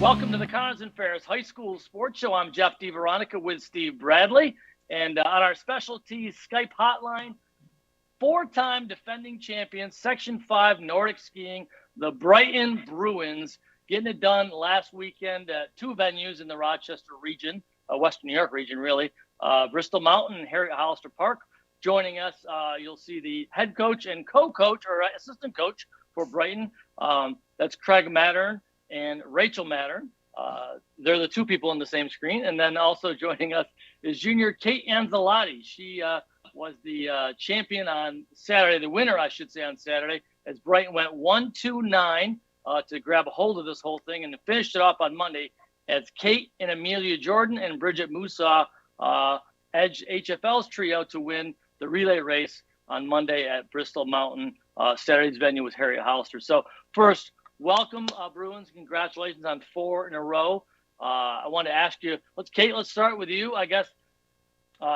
Welcome to the Connors and Ferris High School Sports Show. I'm Jeff DiVeronica with Steve Bradley. And on our specialties Skype hotline, four-time defending champions, Section 5 Nordic skiing, the Brighton Bruins, getting it done last weekend at two venues in the Rochester region, Western New York region, really. Bristol Mountain and Harriet Hollister Park. Joining us, you'll see the head coach and co-coach or assistant coach for Brighton. That's Craig Mattern and Rachel Mattern. They're the two people on the same screen. And then also joining us is junior Cate Anzellotti. She was the champion on Saturday, the winner, I should say, on Saturday, as Brighton went 1-2-9 to grab a hold of this whole thing and finished it off on Monday as Cate and Amelia Jordan and Bridget Musa edged HFL's trio to win the relay race on Monday at Bristol Mountain. Saturday's venue was Harriet Hollister. So first, welcome, Bruins. Congratulations on 4 in a row. I want to ask you, Cate, let's start with you. I guess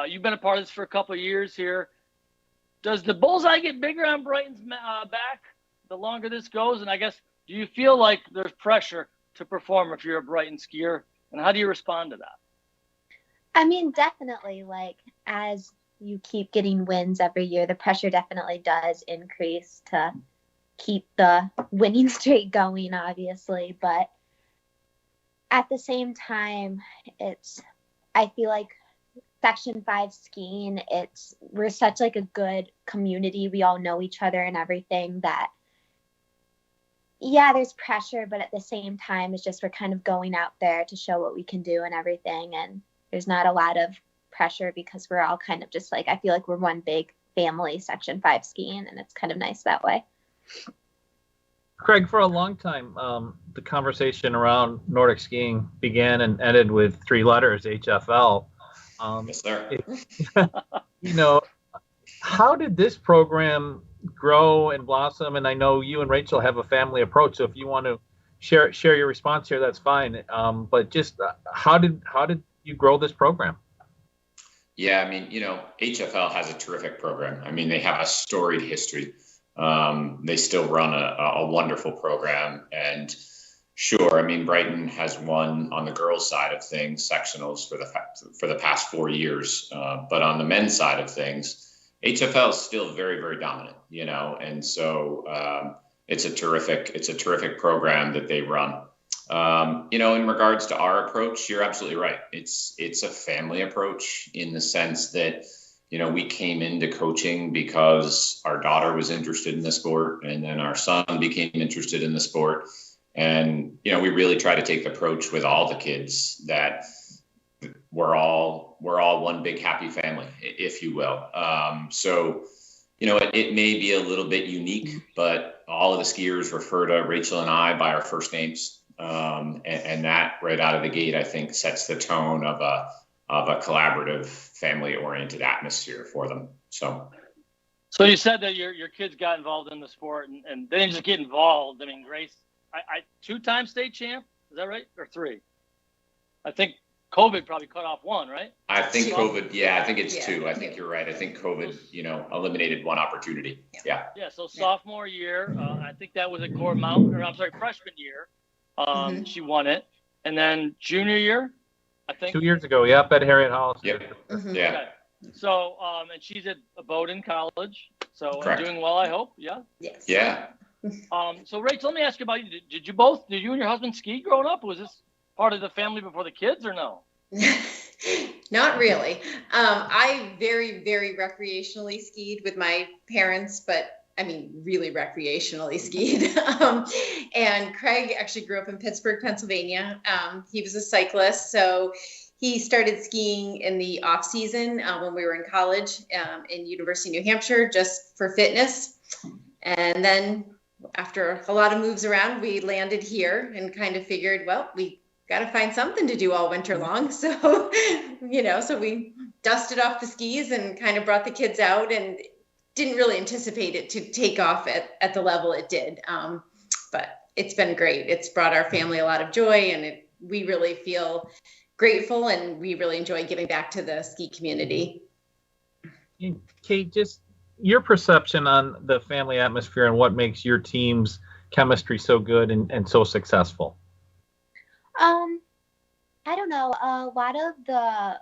you've been a part of this for a couple of years here. Does the bullseye get bigger on Brighton's back the longer this goes? And I guess, do you feel like there's pressure to perform if you're a Brighton skier? And how do you respond to that? I mean, definitely, as you keep getting wins every year, the pressure definitely does increase to keep the winning streak going, obviously. But at the same time, I feel like Section 5 skiing, we're such a good community. We all know each other and everything that, yeah, there's pressure, but at the same time, it's just we're kind of going out there to show what we can do and everything. And there's not a lot of pressure because we're all kind of just I feel like we're one big family, Section 5 skiing, and it's kind of nice that way. Craig, for a long time, the conversation around Nordic skiing began and ended with 3 letters, HFL. Yes, sir. How did this program grow and blossom? And I know you and Rachel have a family approach, so if you want to share your response here, that's fine. But just how did you grow this program? Yeah, I mean, HFL has a terrific program. I mean, they have a storied history. They still run a wonderful program. And sure, I mean, Brighton has won on the girls' side of things, sectionals for the past 4 years. But on the men's side of things, HFL is still very, very dominant, and so it's a terrific program that they run. In regards to our approach, you're absolutely right. It's a family approach in the sense that, we came into coaching because our daughter was interested in the sport, and then our son became interested in the sport. And, we really try to take the approach with all the kids that we're all one big happy family, if you will. So, it may be a little bit unique, but all of the skiers refer to Rachel and I by our first names. And that right out of the gate, I think, sets the tone of a collaborative, family-oriented atmosphere for them. So you said that your kids got involved in the sport, and they didn't just get involved. I mean, Grace, I 2-time state champ, is that right? Or 3? I think COVID probably cut off 1, right? I think COVID, I think it's 2. I think you're right. I think COVID, eliminated 1 opportunity. Yeah. Yeah, so sophomore year, I think that was at Gore Mountain, freshman year. She won it. And then junior year, I think. 2 years ago, at Harriet Hollister. Yep. Mm-hmm. Yeah. Okay. So, and she's at Bowdoin College. So doing well, I hope. Yeah. Yes. Yeah. So Rachel, let me ask you about you. Did you and your husband ski growing up? Was this part of the family before the kids, or no? Not really. I very, very recreationally skied with my parents, but really recreationally skied. And Craig actually grew up in Pittsburgh, Pennsylvania. He was a cyclist, so he started skiing in the off season when we were in college in University of New Hampshire, just for fitness. And then after a lot of moves around, we landed here and kind of figured, well, we got to find something to do all winter long. So, so we dusted off the skis and kind of brought the kids out, and didn't really anticipate it to take off at the level it did. But it's been great. It's brought our family a lot of joy, and we really feel grateful, and we really enjoy giving back to the ski community. Cate, just your perception on the family atmosphere and what makes your team's chemistry so good and so successful. I don't know. A lot of the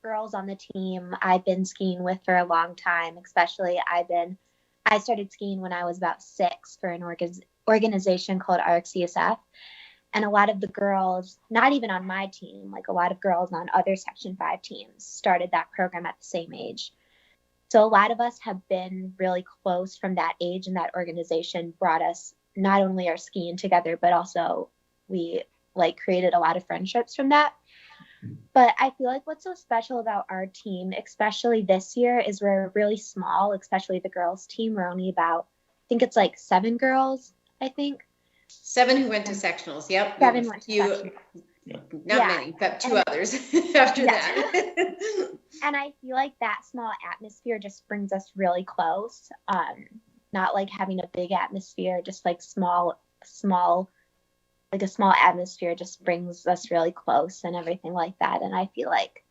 girls on the team I've been skiing with for a long time, especially I started skiing when I was about 6 for an organization called RxCSF. And a lot of the girls, not even on my team, like a lot of girls on other Section 5 teams started that program at the same age. So a lot of us have been really close from that age, and that organization brought us not only our skiing together, but also we created a lot of friendships from that. But I feel like what's so special about our team, especially this year, is we're really small, especially the girls team. We're only about, I think it's 7 girls, I think. 7 who went to sectionals. Yep. 7 went to sectionals. Not many, but 2 others after that. And I feel like that small atmosphere just brings us really close. Not like having a big atmosphere, just like a small atmosphere just brings us really close and everything like that. And I feel like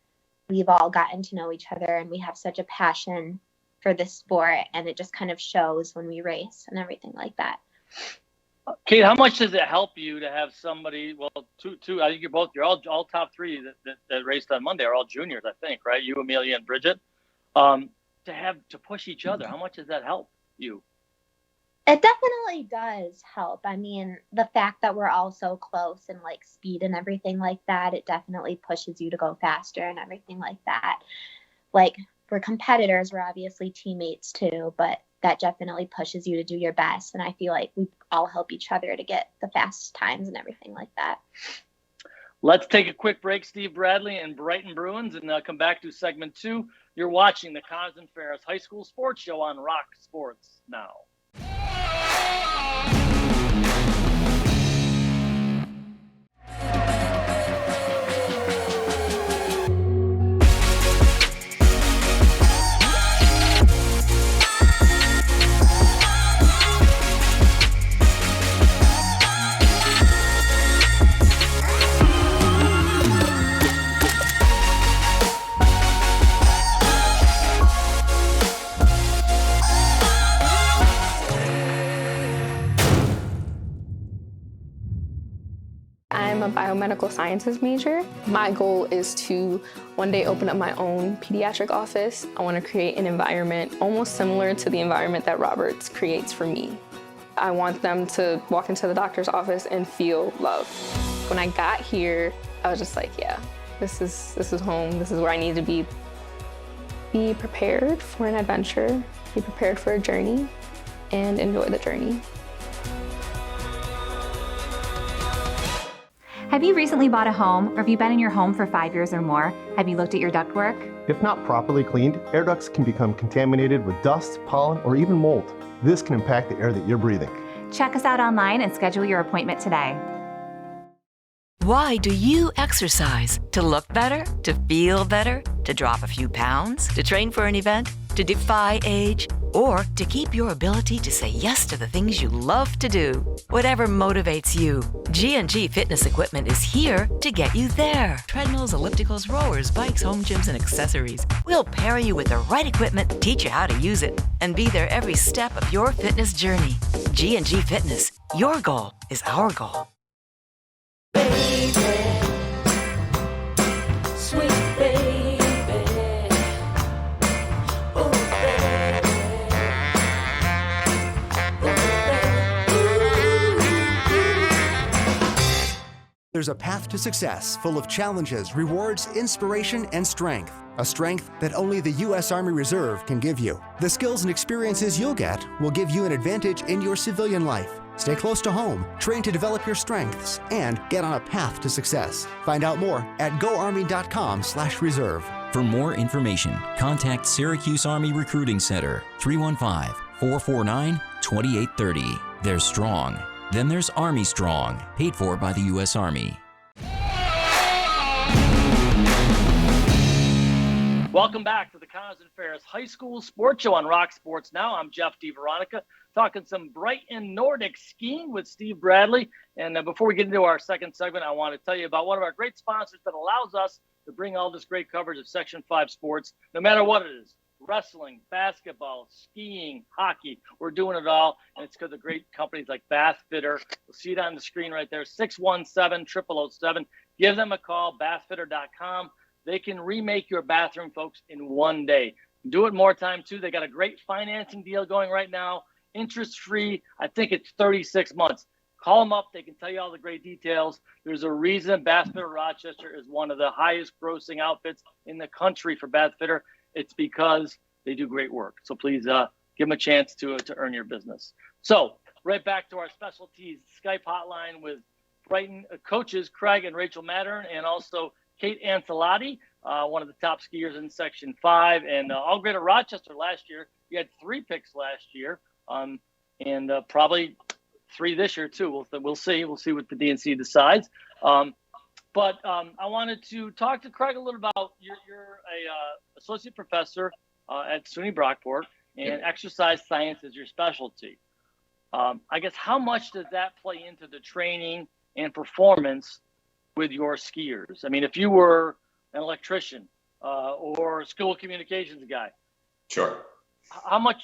we've all gotten to know each other, and we have such a passion for this sport, and it just kind of shows when we race and everything like that. Cate, how much does it help you to have somebody? Well, two. I think you're all top 3 that raced on Monday are all juniors, I think, right? You, Amelia, and Bridget. To push each other. How much does that help you? It definitely does help. I mean, the fact that we're all so close and speed and everything like that, it definitely pushes you to go faster and everything like that. We're competitors, we're obviously teammates too, but that definitely pushes you to do your best. And I feel like we all help each other to get the fast times and everything like that. Let's take a quick break, Steve Bradley and Brighton Bruins, and come back to segment 2. You're watching the Connors and Ferris High School Sports Show on Rock Sports Now. I'm a biomedical sciences major. My goal is to one day open up my own pediatric office. I want to create an environment almost similar to the environment that Roberts creates for me. I want them to walk into the doctor's office and feel love. When I got here, I was just like, yeah, this is home. This is where I need to be. Be prepared for an adventure, be prepared for a journey, and enjoy the journey. Have you recently bought a home, or have you been in your home for 5 years or more? Have you looked at your ductwork? If not properly cleaned, air ducts can become contaminated with dust, pollen, or even mold. This can impact the air that you're breathing. Check us out online and schedule your appointment today. Why do you exercise? To look better? To feel better? To drop a few pounds? To train for an event? To defy age? Or to keep your ability to say yes to the things you love to do? Whatever motivates you, G&G Fitness Equipment is here to get you there. Treadmills, ellipticals, rowers, bikes, home gyms, and accessories. We'll pair you with the right equipment, teach you how to use it, and be there every step of your fitness journey. G&G Fitness. Your goal is our goal. Baby, sweet baby, oh baby, There's a path to success full of challenges, rewards, inspiration, and strength. A strength that only the U.S. Army Reserve can give you. The skills and experiences you'll get will give you an advantage in your civilian life. Stay close to home, train to develop your strengths, and get on a path to success. Find out more at goarmy.com/reserve. For more information, contact Syracuse Army Recruiting Center, 315-449-2830. There's strong. Then there's Army Strong, paid for by the U.S. Army. Welcome back to the Connors and Ferris High School Sports Show on Rock Sports Now. I'm Jeff DiVeronica, talking some Brighton Nordic skiing with Steve Bradley. And before we get into our second segment, I want to tell you about one of our great sponsors that allows us to bring all this great coverage of Section 5 sports, no matter what it is. wrestling, basketball, skiing, hockey. We're doing it all, and it's because of great companies like Bath Fitter. You'll see it on the screen right there, 617-0007. Give them a call, bathfitter.com. They can remake your bathroom, folks, in one day. Do it more time, too. They got a great financing deal going right now, interest-free. I think it's 36 months. Call them up. They can tell you all the great details. There's a reason Bath Fitter Rochester is one of the highest grossing outfits in the country for Bath Fitter. It's because they do great work. So please give them a chance to earn your business. So right back to our specialties Skype hotline with Brighton coaches Craig and Rachel Mattern, and also Cate Anzellotti, one of the top skiers in Section 5. And all great at Rochester last year. You had 3 picks last year, and probably 3 this year too. We'll see. We'll see what the DNC decides. But I wanted to talk to Craig a little about you're a associate professor at SUNY Brockport, and exercise science is your specialty. I guess how much does that play into the training and performance with your skiers? I mean, if you were an electrician or a school communications guy, sure. How much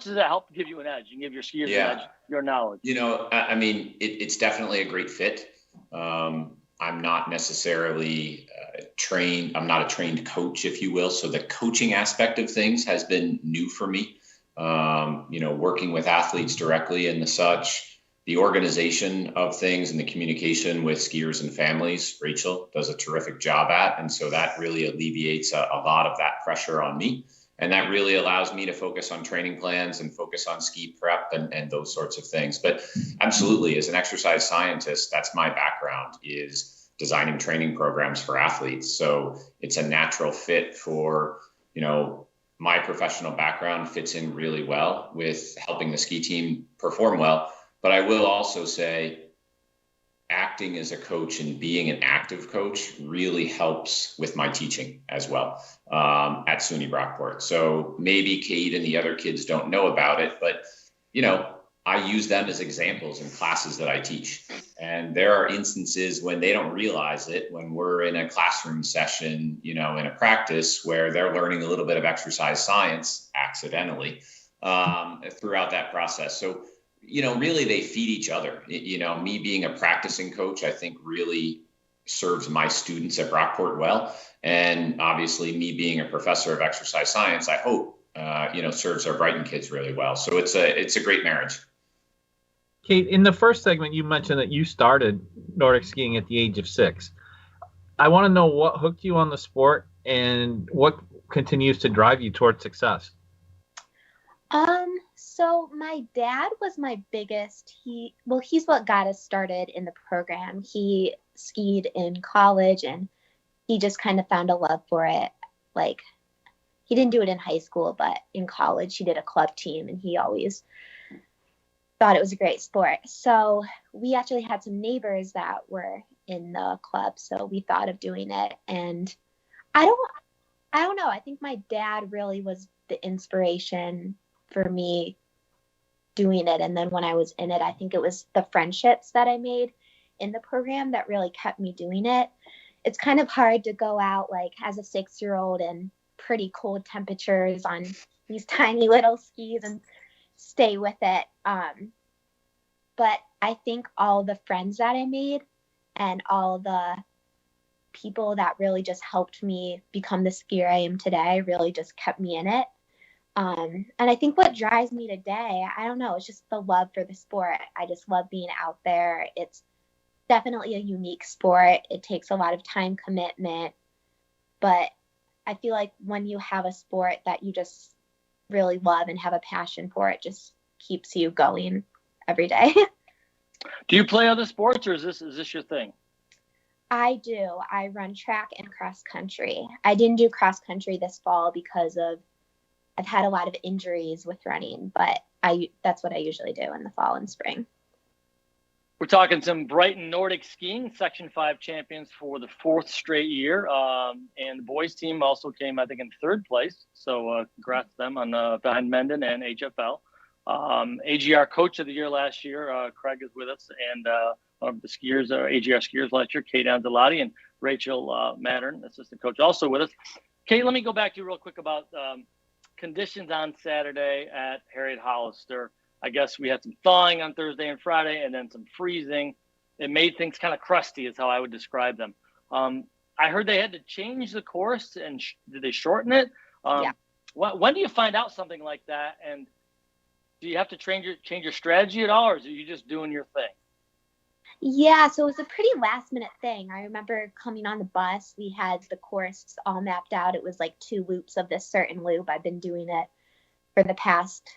does that help give you an edge and give your skiers an edge, your knowledge? You know, I mean, it's definitely a great fit. I'm not necessarily trained. I'm not a trained coach, if you will. So the coaching aspect of things has been new for me. You know, working with athletes directly and the such, the organization of things and the communication with skiers and families, Rachel does a terrific job at. And so that really alleviates a lot of that pressure on me. And that really allows me to focus on training plans and focus on ski prep and those sorts of things. But absolutely, as an exercise scientist, that's my background, is designing training programs for athletes. So it's a natural fit for, you know, my professional background fits in really well with helping the ski team perform well. But I will also say, acting as a coach and being an active coach really helps with my teaching as well at SUNY Brockport. So maybe Cate and the other kids don't know about it, but, you know, I use them as examples in classes that I teach. And there are instances when they don't realize it, when we're in a classroom session, you know, in a practice where they're learning a little bit of exercise science accidentally throughout that process. So, you know, really they feed each other. You know, me being a practicing coach, I think really serves my students at Brockport well. And obviously me being a professor of exercise science, I hope, you know, serves our Brighton kids really well. So it's a great marriage. Cate, in the first segment, you mentioned that you started Nordic skiing at the age of 6. I want to know what hooked you on the sport and what continues to drive you towards success. So my dad was my biggest, he's what got us started in the program. He skied in college and he just kind of found a love for it. Like, he didn't do it in high school, but in college he did a club team and he always thought it was a great sport. So we actually had some neighbors that were in the club, so we thought of doing it. And I don't know. I think my dad really was the inspiration for me doing it. And then when I was in it, I think it was the friendships that I made in the program that really kept me doing it. It's kind of hard to go out like as a 6-year-old in pretty cold temperatures on these tiny little skis and stay with it. But I think all the friends that I made and all the people that really just helped me become the skier I am today really just kept me in it. And I think what drives me today, I don't know, it's just the love for the sport. I just love being out there. It's definitely a unique sport. It takes a lot of time commitment, but I feel like when you have a sport that you just really love and have a passion for, it just keeps you going every day. Do you play other sports, or is this your thing? I do. I run track and cross country. I didn't do cross country this fall because I've had a lot of injuries with running, but that's what I usually do in the fall and spring. We're talking some Brighton Nordic skiing Section 5 champions for the 4th straight year. And the boys team also came, I think, in 3rd place. So congrats to them on behind Mendon and HFL. AGR Coach of the Year last year, Craig is with us. And one of the skiers, AGR skiers last year, Cate Anzellotti, and Rachel Mattern, assistant coach, also with us. Cate, let me go back to you real quick about conditions on Saturday at Harriet Hollister. I guess we had some thawing on Thursday and Friday, and then some freezing. It made things kind of crusty, is how I would describe them. I heard they had to change the course, and did they shorten it? Yeah. When do you find out something like that? And do you have to change your strategy at all, or are you just doing your thing? Yeah, so it was a pretty last minute thing. I remember coming on the bus, we had the course all mapped out. It was like 2 loops of this certain loop. I've been doing it for the past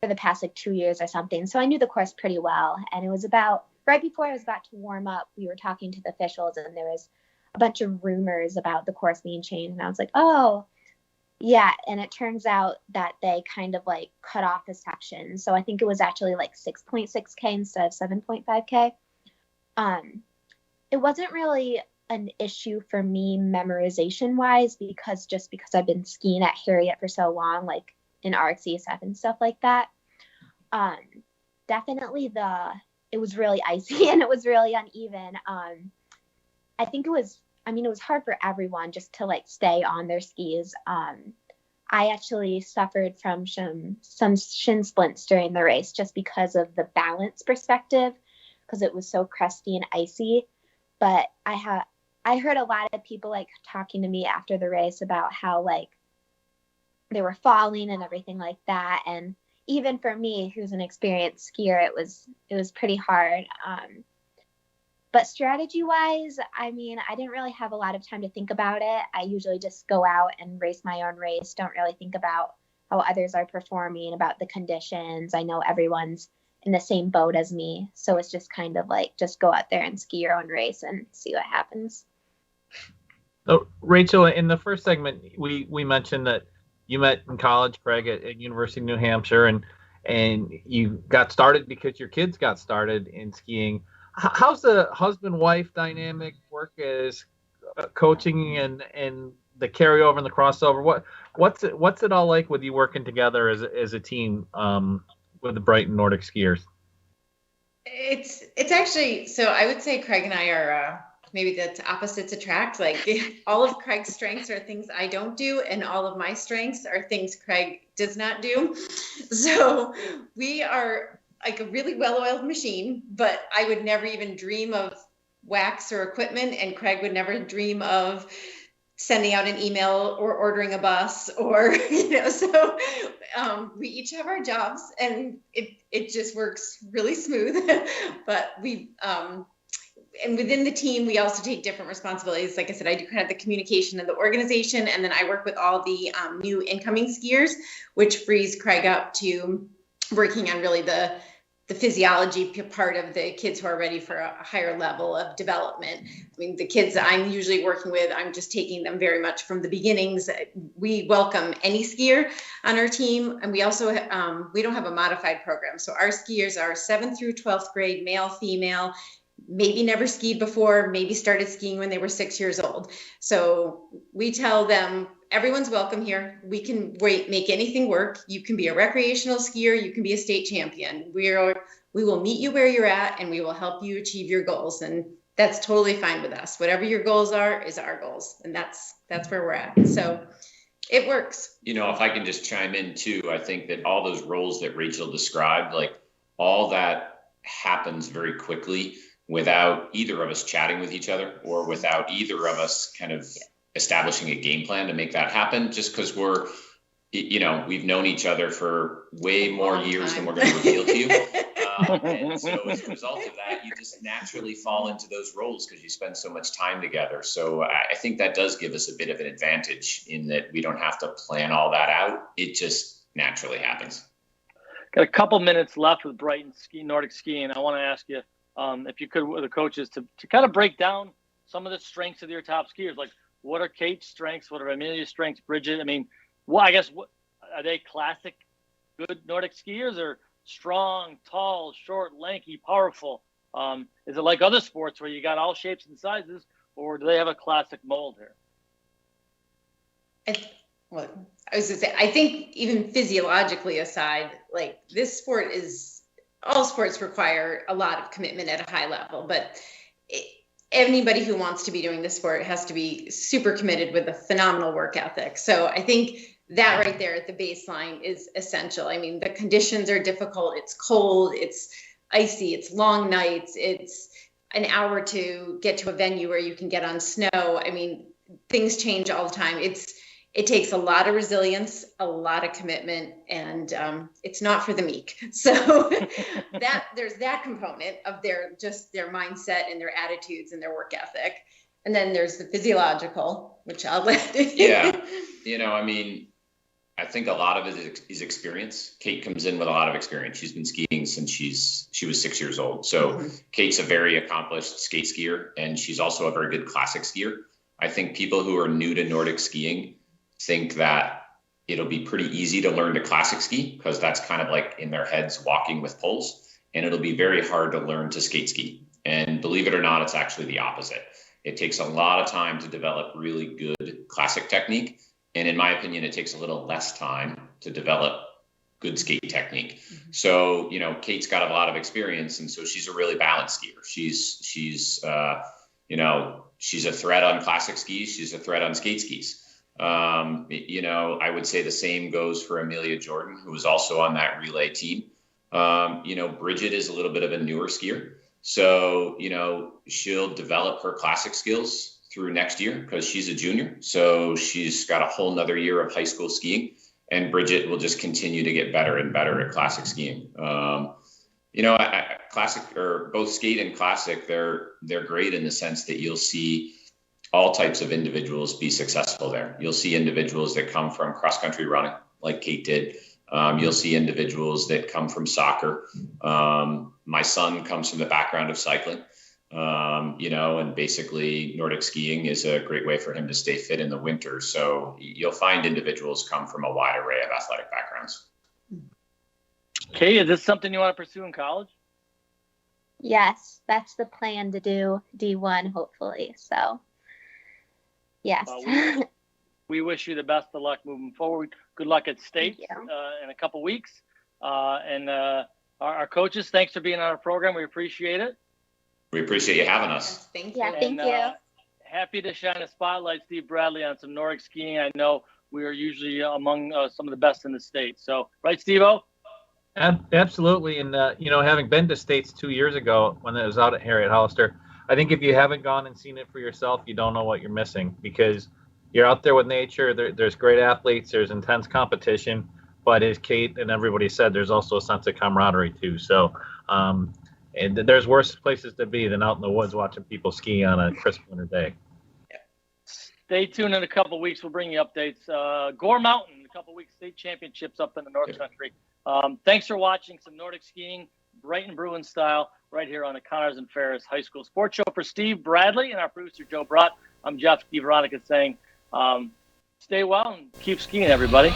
like 2 years or something. So I knew the course pretty well. And it was about right before I was about to warm up, we were talking to the officials, and there was a bunch of rumors about the course being changed. And I was like, oh, yeah. And it turns out that they kind of like cut off a section. So I think it was actually like 6.6K instead of 7.5K. It wasn't really an issue for me memorization wise, because I've been skiing at Harriet for so long, like in RxCSF and stuff like that. Definitely it was really icy and it was really uneven. I think it was hard for everyone just to like stay on their skis. I actually suffered from some shin splints during the race just because of the balance perspective, because it was so crusty and icy. But I heard a lot of people like talking to me after the race about how like they were falling and everything like that. And even for me, who's an experienced skier, it was pretty hard. But strategy-wise, I didn't really have a lot of time to think about it. I usually just go out and race my own race. Don't really think about how others are performing, about the conditions. I know everyone's in the same boat as me. So it's just kind of like, just go out there and ski your own race and see what happens. So, Rachel, in the first segment, we mentioned that you met in college, Craig, at University of New Hampshire, and you got started because your kids got started in skiing. How's the husband-wife dynamic work as coaching and the carryover and the crossover? What's it all like with you working together as a team with the Brighton Nordic skiers? It's actually, so I would say Craig and I are maybe that's opposites attract. Like all of Craig's strengths are things I don't do, and all of my strengths are things Craig does not do. So we are like a really well-oiled machine, but I would never even dream of wax or equipment, and Craig would never dream of sending out an email or ordering a bus or, so we each have our jobs, and it just works really smooth. But and within the team, we also take different responsibilities. Like I said, I do kind of the communication and the organization, and then I work with all the new incoming skiers, which frees Craig up to working on really the physiology part of the kids who are ready for a higher level of development. I mean, the kids that I'm usually working with, I'm just taking them very much from the beginnings. We welcome any skier on our team. And we also, we don't have a modified program. So our skiers are 7th through 12th grade, male, female, maybe never skied before, maybe started skiing when they were 6 years old. So we tell them, everyone's welcome here. We can make anything work. You can be a recreational skier. You can be a state champion. We will meet you where you're at, and we will help you achieve your goals. And that's totally fine with us. Whatever your goals are is our goals. And that's where we're at. So it works. If I can just chime in too, I think that all those roles that Rachel described, like all that happens very quickly without either of us chatting with each other, or without either of us kind of establishing a game plan to make that happen, just because we've known each other for way more years than we're going to reveal to you. And so as a result of that, you just naturally fall into those roles because you spend so much time together. So I think that does give us a bit of an advantage in that we don't have to plan all that out. It just naturally happens. Got a couple minutes left with Brighton Nordic skiing. I want to ask you, if you could, with the coaches, to kind of break down some of the strengths of your top skiers. Like, what are Cate's strengths? What are Amelia's strengths? Bridget? I mean, what are they classic good Nordic skiers, or strong, tall, short, lanky, powerful? Is it like other sports where you got all shapes and sizes, or do they have a classic mold here? I was gonna say, I think even physiologically aside, like this sport all sports require a lot of commitment at a high level, but anybody who wants to be doing this sport has to be super committed with a phenomenal work ethic. So I think that right there at the baseline is essential. I mean, the conditions are difficult. It's cold, it's icy, it's long nights, it's an hour to get to a venue where you can get on snow. I mean, things change all the time. It takes a lot of resilience, a lot of commitment, and it's not for the meek. So there's that component of their mindset and their attitudes and their work ethic. And then there's the physiological, which I'll let. Yeah. I mean, I think a lot of it is experience. Cate comes in with a lot of experience. She's been skiing since she was 6 years old. So Cate's a very accomplished skate skier, and she's also a very good classic skier. I think people who are new to Nordic skiing think that it'll be pretty easy to learn to classic ski because that's kind of like in their heads walking with poles, and it'll be very hard to learn to skate ski. And believe it or not, it's actually the opposite. It takes a lot of time to develop really good classic technique. And in my opinion, it takes a little less time to develop good skate technique. So, Cate's got a lot of experience, and so she's a really balanced skier. She's a threat on classic skis. She's a threat on skate skis. I would say the same goes for Amelia Jordan, who was also on that relay team. Bridget is a little bit of a newer skier. So, she'll develop her classic skills through next year because she's a junior. So she's got a whole nother year of high school skiing, and Bridget will just continue to get better and better at classic skiing. Classic, or both skate and classic, they're great in the sense that you'll see all types of individuals be successful there. You'll see individuals that come from cross-country running, like Cate did. You'll see individuals that come from soccer. My son comes from the background of cycling, and basically Nordic skiing is a great way for him to stay fit in the winter. So you'll find individuals come from a wide array of athletic backgrounds. Cate, is this something you want to pursue in college? Yes, that's the plan, to do D1, hopefully. So, yes. We wish you the best of luck moving forward. Good luck at state in a couple weeks. And our coaches, thanks for being on our program. We appreciate it. We appreciate you having us. Thank you. Yeah, thank you. Happy to shine a spotlight, Steve Bradley, on some Nordic skiing. I know we are usually among some of the best in the state. So, right, Steve-O? Absolutely. And, having been to States 2 years ago when it was out at Harriet Hollister, I think if you haven't gone and seen it for yourself, you don't know what you're missing, because you're out there with nature. There's great athletes. There's intense competition. But as Cate and everybody said, there's also a sense of camaraderie, too. So and there's worse places to be than out in the woods watching people ski on a crisp winter day. Stay tuned in a couple of weeks. We'll bring you updates. Gore Mountain, in a couple of weeks, state championships up in the North Country. Thanks for watching some Nordic skiing, Brighton Bruins style, right here on the Connors and Ferris High School Sports Show. For Steve Bradley and our producer, Joe Brott, I'm Jeff DiVeronica saying, stay well and keep skiing, everybody.